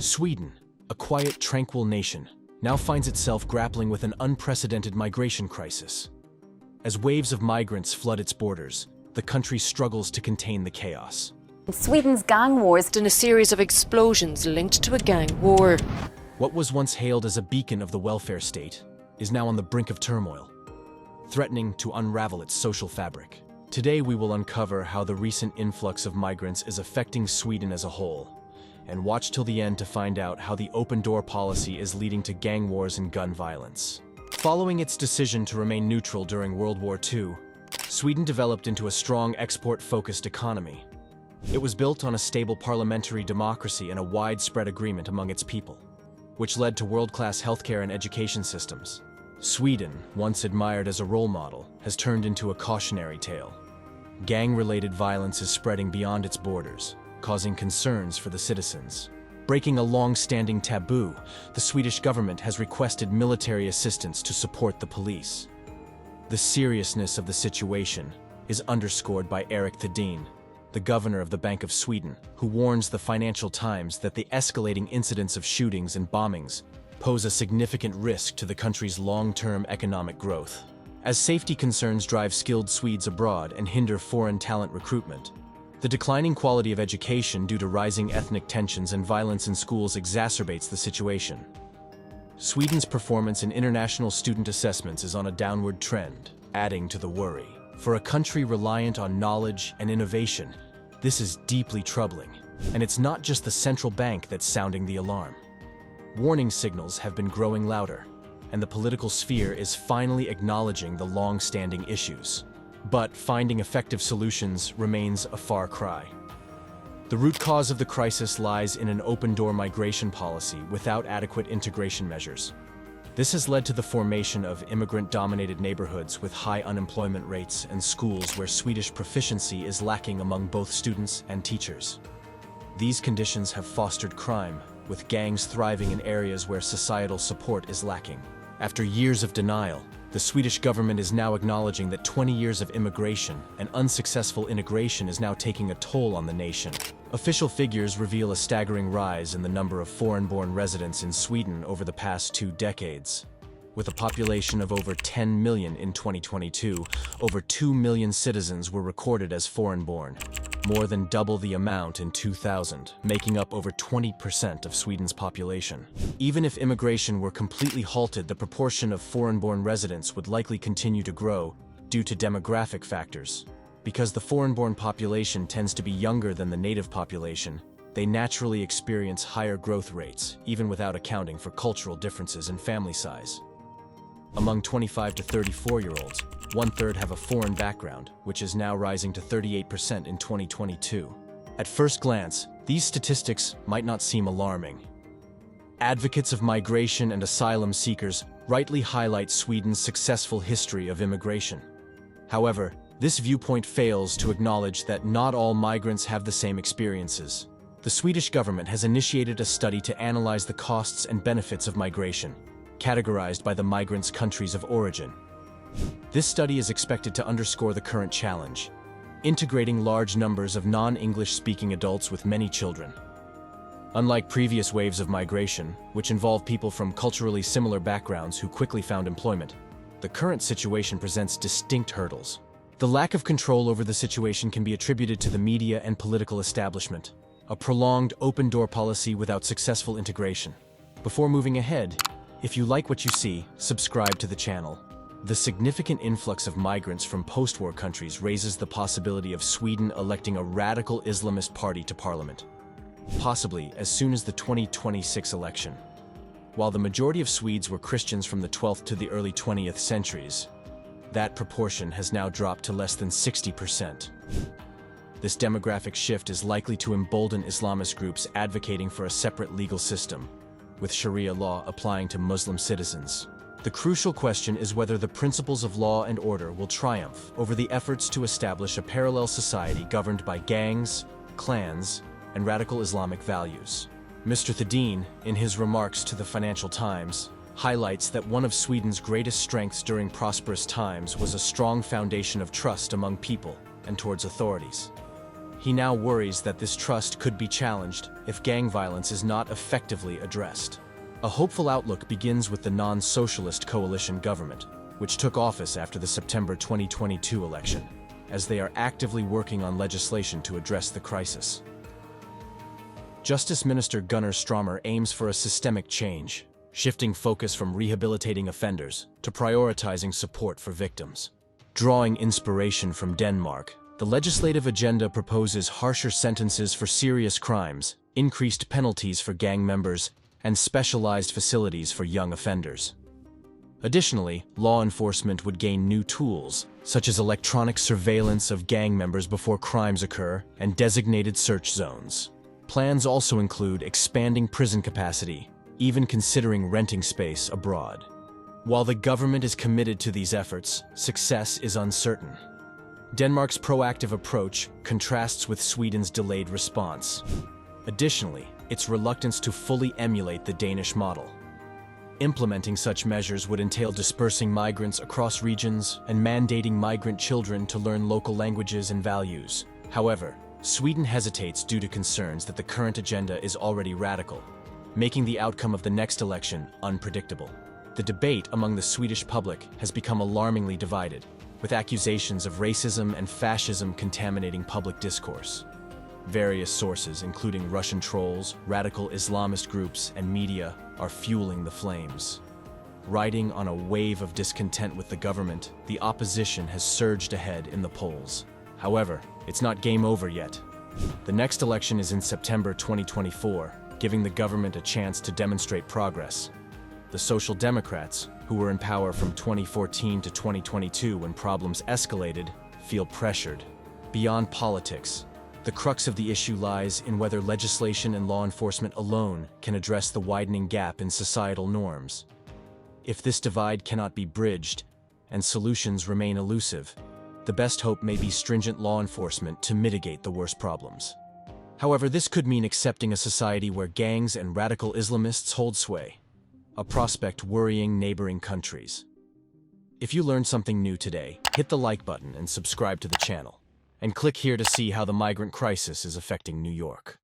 Sweden, a quiet, tranquil nation, now finds itself grappling with an unprecedented migration crisis. As waves of migrants flood its borders, the country struggles to contain the chaos. Sweden's gang wars In a series of explosions linked to a gang war. What was once hailed as a beacon of the welfare state is now on the brink of turmoil, threatening to unravel its social fabric. Today we will uncover how the recent influx of migrants is affecting Sweden as a whole, and watch till the end to find out how the open-door policy is leading to gang wars and gun violence. Following its decision to remain neutral during World War II, Sweden developed into a strong export-focused economy. It was built on a stable parliamentary democracy and a widespread agreement among its people, which led to world-class healthcare and education systems. Sweden, once admired as a role model, has turned into a cautionary tale. Gang-related violence is spreading beyond its borders, causing concerns for the citizens. Breaking a long-standing taboo, the Swedish government has requested military assistance to support the police. The seriousness of the situation is underscored by Erik Thedéen, the governor of the Bank of Sweden, who warns the Financial Times that the escalating incidents of shootings and bombings pose a significant risk to the country's long-term economic growth. As safety concerns drive skilled Swedes abroad and hinder foreign talent recruitment, the declining quality of education due to rising ethnic tensions and violence in schools exacerbates the situation. Sweden's performance in international student assessments is on a downward trend, adding to the worry. For a country reliant on knowledge and innovation, this is deeply troubling. And it's not just the central bank that's sounding the alarm. Warning signals have been growing louder, and the political sphere is finally acknowledging the long-standing issues. But finding effective solutions remains a far cry. The root cause of the crisis lies in an open-door migration policy without adequate integration measures. This has led to the formation of immigrant-dominated neighborhoods with high unemployment rates and schools where Swedish proficiency is lacking among both students and teachers. These conditions have fostered crime, with gangs thriving in areas where societal support is lacking. After years of denial, the Swedish government is now acknowledging that 20 years of immigration and unsuccessful integration is now taking a toll on the nation. Official figures reveal a staggering rise in the number of foreign-born residents in Sweden over the past 2 decades. With a population of over 10 million in 2022, over 2 million citizens were recorded as foreign-born, more than double the amount in 2000, making up over 20% of Sweden's population. Even if immigration were completely halted, the proportion of foreign-born residents would likely continue to grow due to demographic factors. Because the foreign-born population tends to be younger than the native population, they naturally experience higher growth rates, even without accounting for cultural differences in family size. Among 25 to 34-year-olds, 1/3 have a foreign background, which is now rising to 38% in 2022. At first glance, these statistics might not seem alarming. Advocates of migration and asylum seekers rightly highlight Sweden's successful history of immigration. However, this viewpoint fails to acknowledge that not all migrants have the same experiences. The Swedish government has initiated a study to analyze the costs and benefits of migration, categorized by the migrants' countries of origin. This study is expected to underscore the current challenge, integrating large numbers of non-English-speaking adults with many children. Unlike previous waves of migration, which involve people from culturally similar backgrounds who quickly found employment, the current situation presents distinct hurdles. The lack of control over the situation can be attributed to the media and political establishment, a prolonged open-door policy without successful integration. Before moving ahead, if you like what you see, subscribe to the channel. The significant influx of migrants from post-war countries raises the possibility of Sweden electing a radical Islamist party to parliament, possibly as soon as the 2026 election. While the majority of Swedes were Christians from the 12th to the early 20th centuries, that proportion has now dropped to less than 60%. This demographic shift is likely to embolden Islamist groups advocating for a separate legal system, with Sharia law applying to Muslim citizens. The crucial question is whether the principles of law and order will triumph over the efforts to establish a parallel society governed by gangs, clans, and radical Islamic values. Mr. Thedéen, in his remarks to the Financial Times, highlights that one of Sweden's greatest strengths during prosperous times was a strong foundation of trust among people and towards authorities. he now worries that this trust could be challenged if gang violence is not effectively addressed. A hopeful outlook begins with the non-socialist coalition government, which took office after the September 2022 election, as they are actively working on legislation to address the crisis. Justice Minister Gunnar Strömmer aims for a systemic change, shifting focus from rehabilitating offenders to prioritizing support for victims. Drawing inspiration from Denmark, the legislative agenda proposes harsher sentences for serious crimes, increased penalties for gang members, and specialized facilities for young offenders. Additionally, law enforcement would gain new tools, such as electronic surveillance of gang members before crimes occur and designated search zones. Plans also include expanding prison capacity, even considering renting space abroad. While the government is committed to these efforts, success is uncertain. Denmark's proactive approach contrasts with Sweden's delayed response. Additionally, its reluctance to fully emulate the Danish model. Implementing such measures would entail dispersing migrants across regions and mandating migrant children to learn local languages and values. However, Sweden hesitates due to concerns that the current agenda is already radical, making the outcome of the next election unpredictable. The debate among the Swedish public has become alarmingly divided, with accusations of racism and fascism contaminating public discourse. Various sources, including Russian trolls, radical Islamist groups, and media, are fueling the flames. Riding on a wave of discontent with the government, the opposition has surged ahead in the polls. However, it's not game over yet. The next election is in September 2024, giving the government a chance to demonstrate progress. The Social Democrats, who were in power from 2014 to 2022 when problems escalated, feel pressured. Beyond politics, the crux of the issue lies in whether legislation and law enforcement alone can address the widening gap in societal norms. If this divide cannot be bridged, and solutions remain elusive, the best hope may be stringent law enforcement to mitigate the worst problems. However, this could mean accepting a society where gangs and radical Islamists hold sway, a prospect worrying neighboring countries. If you learned something new today, hit the like button and subscribe to the channel. And click here to see how the migrant crisis is affecting New York.